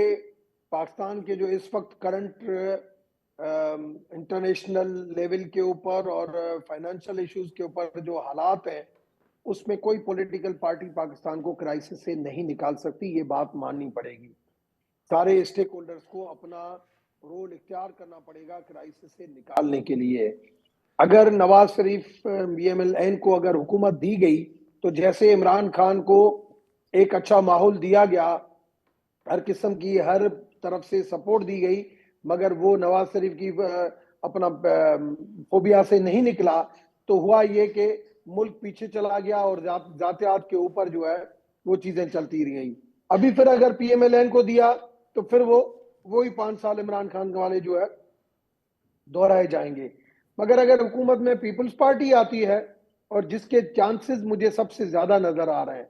پاکستان کے جو اس وقت کرنٹ انٹرنیشنل لیول کے اوپر اور فائنینشل ایشوز کے اوپر جو حالات ہیں اس میں کوئی پولیٹیکل پارٹی پاکستان کو کرائسس سے نہیں نکال سکتی، یہ بات ماننی پڑے گی۔ سارے اسٹیک ہولڈرز کو اپنا رول اختیار کرنا پڑے گا کرائسس سے نکالنے کے لیے۔ اگر Nawaz Sharif B M L N کو اگر حکومت دی گئی تو جیسے عمران خان کو ایک اچھا ماحول دیا گیا، ہر قسم کی ہر طرف سے سپورٹ دی گئی، مگر وہ نواز شریف کی اپنا فوبیا سے نہیں نکلا، تو ہوا یہ کہ ملک پیچھے چلا گیا اور ذاتیات کے اوپر جو ہے وہ چیزیں چلتی رہی۔ ابھی پھر اگر پی ایم ایل این کو دیا تو پھر وہی 5 سال عمران خان والے جو ہے دہرائے جائیں گے۔ مگر اگر حکومت میں پیپلز پارٹی آتی ہے، اور جس کے چانسز مجھے سب سے زیادہ نظر آ رہے ہیں،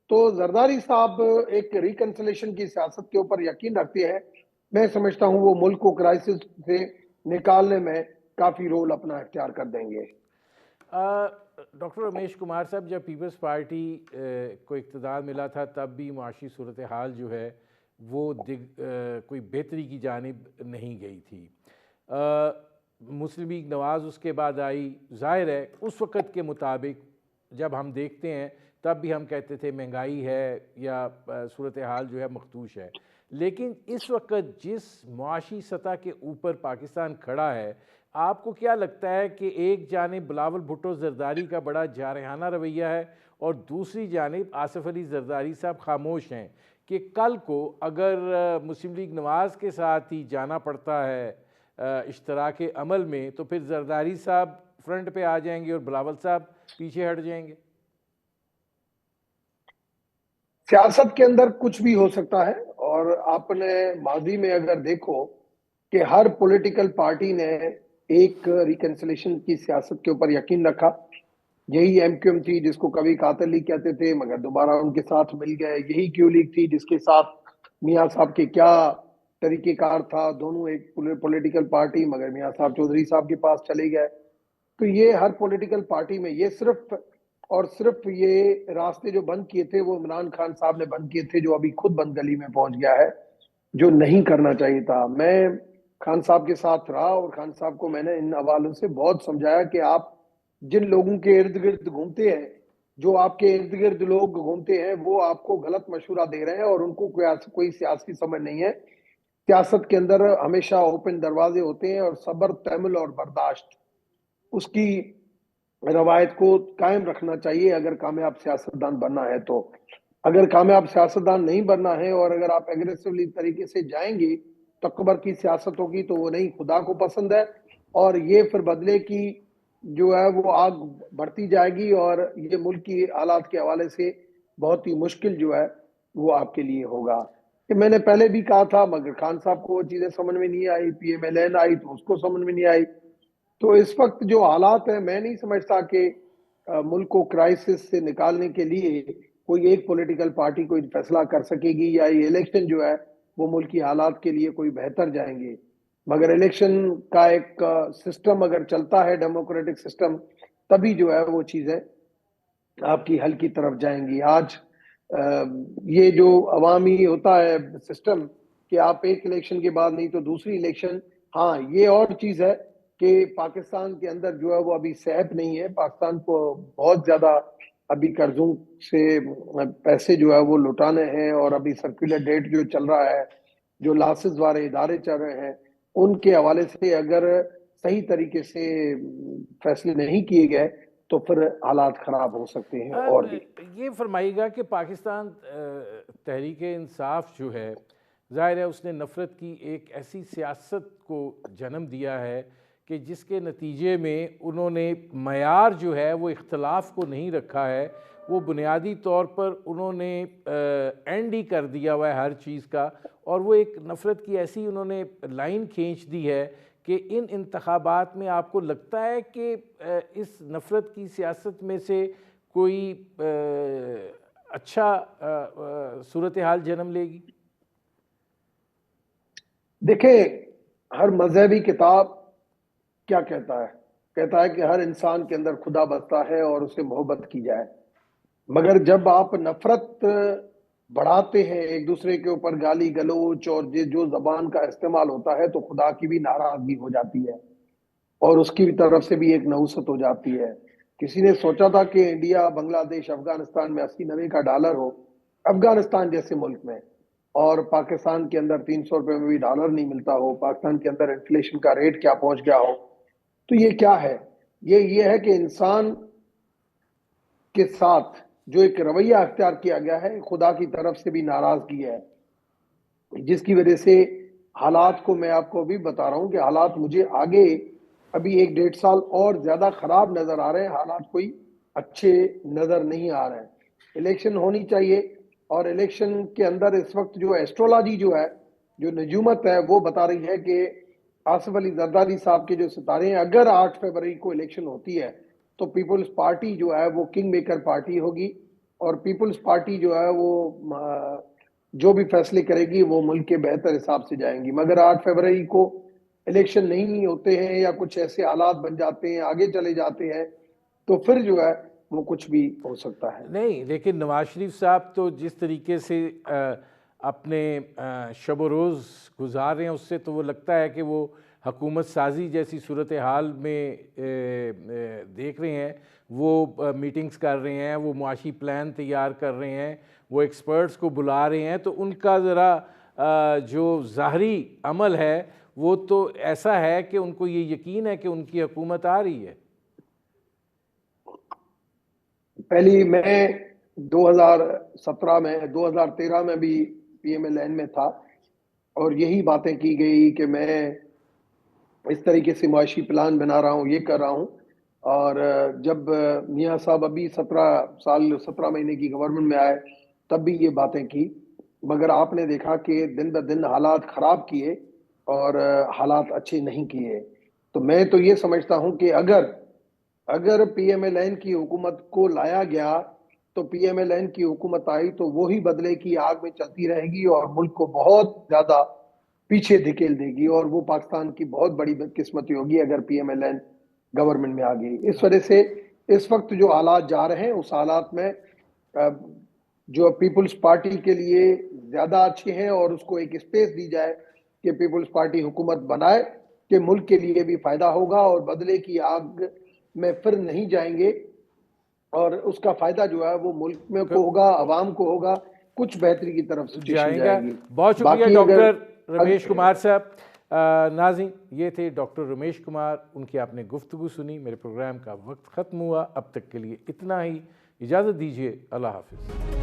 تو زرداری صاحب ایک ریکنسلیشن کی سیاست کے اوپر یقین رکھتے ہیں، میں سمجھتا ہوں وہ ملک کو کرائسس سے نکالنے میں کافی رول اپنا اختیار کر دیں گے۔ ڈاکٹر رمیش کمار صاحب، جب پیپلز پارٹی کو اقتدار ملا تھا تب بھی معاشی صورتحال جو ہے وہ کوئی بہتری کی جانب نہیں گئی تھی۔ مسلم لیگ نواز اس کے بعد آئی، ظاہر ہے اس وقت کے مطابق جب ہم دیکھتے ہیں تب بھی ہم کہتے تھے مہنگائی ہے یا صورتحال جو ہے مختوش ہے، لیکن اس وقت جس معاشی سطح کے اوپر پاکستان کھڑا ہے، آپ کو کیا لگتا ہے کہ ایک جانب بلاول بھٹو زرداری کا بڑا جارحانہ رویہ ہے اور دوسری جانب آصف علی زرداری صاحب خاموش ہیں کہ کل کو اگر مسلم لیگ نواز کے ساتھ ہی جانا پڑتا ہے اشتراک عمل میں تو پھر زرداری صاحب فرنٹ پہ آ جائیں گے اور بلاول صاحب پیچھے ہٹ جائیں گے؟ سیاست کے اندر کچھ بھی ہو سکتا ہے، اور آپ نے ماضی میں اگر دیکھو کہ ہر پولیٹیکل پارٹی نے ایک ریکنسلیشن کی سیاست کے اوپر یقین رکھا، یہی ایم کیو ایم تھی جس کو کبھی قاتل لیگ کہتے تھے مگر دوبارہ ان کے ساتھ مل گئے، یہی کیو لیگ تھی جس کے ساتھ میاں صاحب کے کیا طریقہ کار تھا، دونوں ایک پولیٹیکل پارٹی مگر میاں صاحب چودھری صاحب کے پاس چلے گئے۔ تو یہ ہر پولیٹیکل پارٹی میں، یہ صرف اور صرف یہ راستے جو بند کیے تھے وہ عمران خان صاحب نے بند کیے تھے، جو ابھی خود بند گلی میں پہنچ گیا ہے، جو نہیں کرنا چاہیے تھا۔ میں خان صاحب کے ساتھ رہا اور خان صاحب کو میں نے ان حوالوں سے بہت سمجھایا کہ آپ جن لوگوں کے ارد گرد گھومتے ہیں، جو آپ کے ارد گرد لوگ گھومتے ہیں، وہ آپ کو غلط مشورہ دے رہے ہیں اور ان کو کوئی سیاسی سمجھ نہیں ہے۔ سیاست کے اندر ہمیشہ اوپن دروازے ہوتے ہیں، اور صبر، تحمل اور برداشت، اس کی روایت کو قائم رکھنا چاہیے اگر کامیاب سیاستدان بننا ہے تو۔ اگر کامیاب سیاستدان نہیں بننا ہے اور اگر آپ ایگریسولی طریقے سے جائیں گے، تکبر کی سیاست ہوگی، تو وہ نہیں خدا کو پسند ہے، اور یہ پھر بدلے کی جو ہے وہ آگ بڑھتی جائے گی، اور یہ ملک کی حالات کے حوالے سے بہت ہی مشکل جو ہے وہ آپ کے لیے ہوگا۔ کہ میں نے پہلے بھی کہا تھا، مگر خان صاحب کو وہ چیزیں سمجھ میں نہیں آئی، پی ایم ایل این آئی تو اس کو سمجھ میں نہیں آئی۔ تو اس وقت جو حالات ہیں، میں نہیں سمجھتا کہ ملک کو کرائسس سے نکالنے کے لیے کوئی ایک پولیٹیکل پارٹی کوئی فیصلہ کر سکے گی، یا یہ الیکشن جو ہے وہ ملکی حالات کے لیے کوئی بہتر جائیں گے۔ مگر الیکشن کا ایک سسٹم اگر چلتا ہے، ڈیموکریٹک سسٹم، تبھی جو ہے وہ چیزیں آپ کی حل کی طرف جائیں گی۔ آج یہ جو عوامی ہوتا ہے سسٹم کہ آپ ایک الیکشن کے بعد نہیں تو دوسری الیکشن، ہاں یہ اور چیز ہے کہ پاکستان کے اندر جو ہے وہ ابھی صحت نہیں ہے۔ پاکستان کو بہت زیادہ ابھی قرضوں سے پیسے جو ہے وہ لوٹانے ہیں، اور ابھی سرکولر ڈیٹ جو چل رہا ہے، جو لاسز والے ادارے چل رہے ہیں، ان کے حوالے سے اگر صحیح طریقے سے فیصلے نہیں کیے گئے تو پھر حالات خراب ہو سکتے ہیں اور بھی۔ یہ فرمائیے گا کہ پاکستان تحریک انصاف جو ہے، ظاہر ہے اس نے نفرت کی ایک ایسی سیاست کو جنم دیا ہے کہ جس کے نتیجے میں انہوں نے معیار جو ہے وہ اختلاف کو نہیں رکھا ہے، وہ بنیادی طور پر انہوں نے اینڈ ہی کر دیا ہوا ہے ہر چیز کا، اور وہ ایک نفرت کی ایسی انہوں نے لائن کھینچ دی ہے کہ ان انتخابات میں آپ کو لگتا ہے کہ اس نفرت کی سیاست میں سے کوئی اچھا صورتحال جنم لے گی؟ دیکھیں، ہر مذہبی کتاب کیا کہتا ہے؟ کہتا ہے کہ ہر انسان کے اندر خدا بستا ہے اور اسے محبت کی جائے۔ مگر جب آپ نفرت بڑھاتے ہیں، ایک دوسرے کے اوپر گالی گلوچ اور جو زبان کا استعمال ہوتا ہے، تو خدا کی بھی ناراضگی ہو جاتی ہے، اور اس کی طرف سے بھی ایک نحوست ہو جاتی ہے۔ کسی نے سوچا تھا کہ انڈیا، بنگلہ دیش، افغانستان میں 80-90 کا ڈالر ہو، افغانستان جیسے ملک میں، اور پاکستان کے اندر 300 روپے میں بھی ڈالر نہیں ملتا ہو، پاکستان کے اندر انفلیشن کا ریٹ کیا پہنچ گیا ہو، تو یہ کیا ہے؟ یہ ہے کہ انسان کے ساتھ جو ایک رویہ اختیار کیا گیا ہے، خدا کی طرف سے بھی ناراضگی ہے، جس کی وجہ سے حالات کو میں آپ کو ابھی بتا رہا ہوں کہ حالات مجھے آگے ابھی 1-1.5 سال اور زیادہ خراب نظر آ رہے ہیں۔ حالات کوئی اچھے نظر نہیں آ رہے ہیں۔ الیکشن ہونی چاہیے، اور الیکشن کے اندر اس وقت جو ایسٹرولوجی جو ہے، جو نجومت ہے، وہ بتا رہی ہے کہ آصف علی زرداری صاحب کے جو ستارے ہیں، اگر 8 فروری کو الیکشن ہوتی ہے تو پیپلز پارٹی جو ہے وہ کنگ میکر پارٹی ہوگی، اور پیپلز پارٹی جو ہے وہ جو بھی فیصلے کرے گی وہ ملک کے بہتر حساب سے جائیں گی۔ مگر 8 فروری کو الیکشن نہیں ہوتے ہیں، یا کچھ ایسے حالات بن جاتے ہیں، آگے چلے جاتے ہیں، تو پھر جو ہے وہ کچھ بھی ہو سکتا ہے۔ نہیں، لیکن نواز شریف صاحب تو جس طریقے سے اپنے شب و روز گزار رہے ہیں، اس سے تو وہ لگتا ہے کہ وہ حکومت سازی جیسی صورتحال میں دیکھ رہے ہیں، وہ میٹنگز کر رہے ہیں، وہ معاشی پلان تیار کر رہے ہیں، وہ ایکسپرٹس کو بلا رہے ہیں، تو ان کا ذرا جو ظاہری عمل ہے وہ تو ایسا ہے کہ ان کو یہ یقین ہے کہ ان کی حکومت آ رہی ہے۔ پہلی میں 2013 میں بھی پی ایم ایل این میں تھا، اور یہی باتیں کی گئی کہ میں اس طریقے سے معاشی پلان بنا رہا ہوں، یہ کر رہا ہوں۔ اور جب میاں صاحب ابھی 17 مہینے کی گورنمنٹ میں آئے، تب بھی یہ باتیں کی، مگر آپ نے دیکھا کہ دن بہ دن حالات خراب کیے اور حالات اچھے نہیں کیے۔ تو میں تو یہ سمجھتا ہوں کہ اگر پی ایم ایل این کی حکومت کو لایا گیا تو پی ایم ایل این کی حکومت آئی تو وہی بدلے کی آگ میں چلتی رہے گی، اور ملک کو بہت زیادہ پیچھے دھکیل دے گی، اور وہ پاکستان کی بہت بڑی بدقسمتی ہوگی اگر P M L N government میں آ گئی۔ اس وجہ سے اس وقت جو حالات جا رہے ہیں اس حالات میں جو پیپلز پارٹی کے لیے زیادہ اچھے ہیں اور اس کو ایک اسپیس دی جائے کہ پیپلز پارٹی حکومت بنائے کہ ملک کے لیے بھی فائدہ ہوگا اور بدلے کی آگ میں پھر نہیں جائیں گے اور اس کا فائدہ جو ہے وہ ملک میں کو ہوگا، عوام کو ہوگا، کچھ بہتری کی طرف سچویشن جائیں گا. جائے گی. بہت شکریہ باقی اگر ڈاکٹر رمیش کمار صاحب. ناظرین یہ تھے ڈاکٹر رمیش کمار، ان کی آپ نے گفتگو سنی. میرے پروگرام کا وقت ختم ہوا، اب تک کے لیے اتنا ہی. اجازت دیجیے، اللہ حافظ.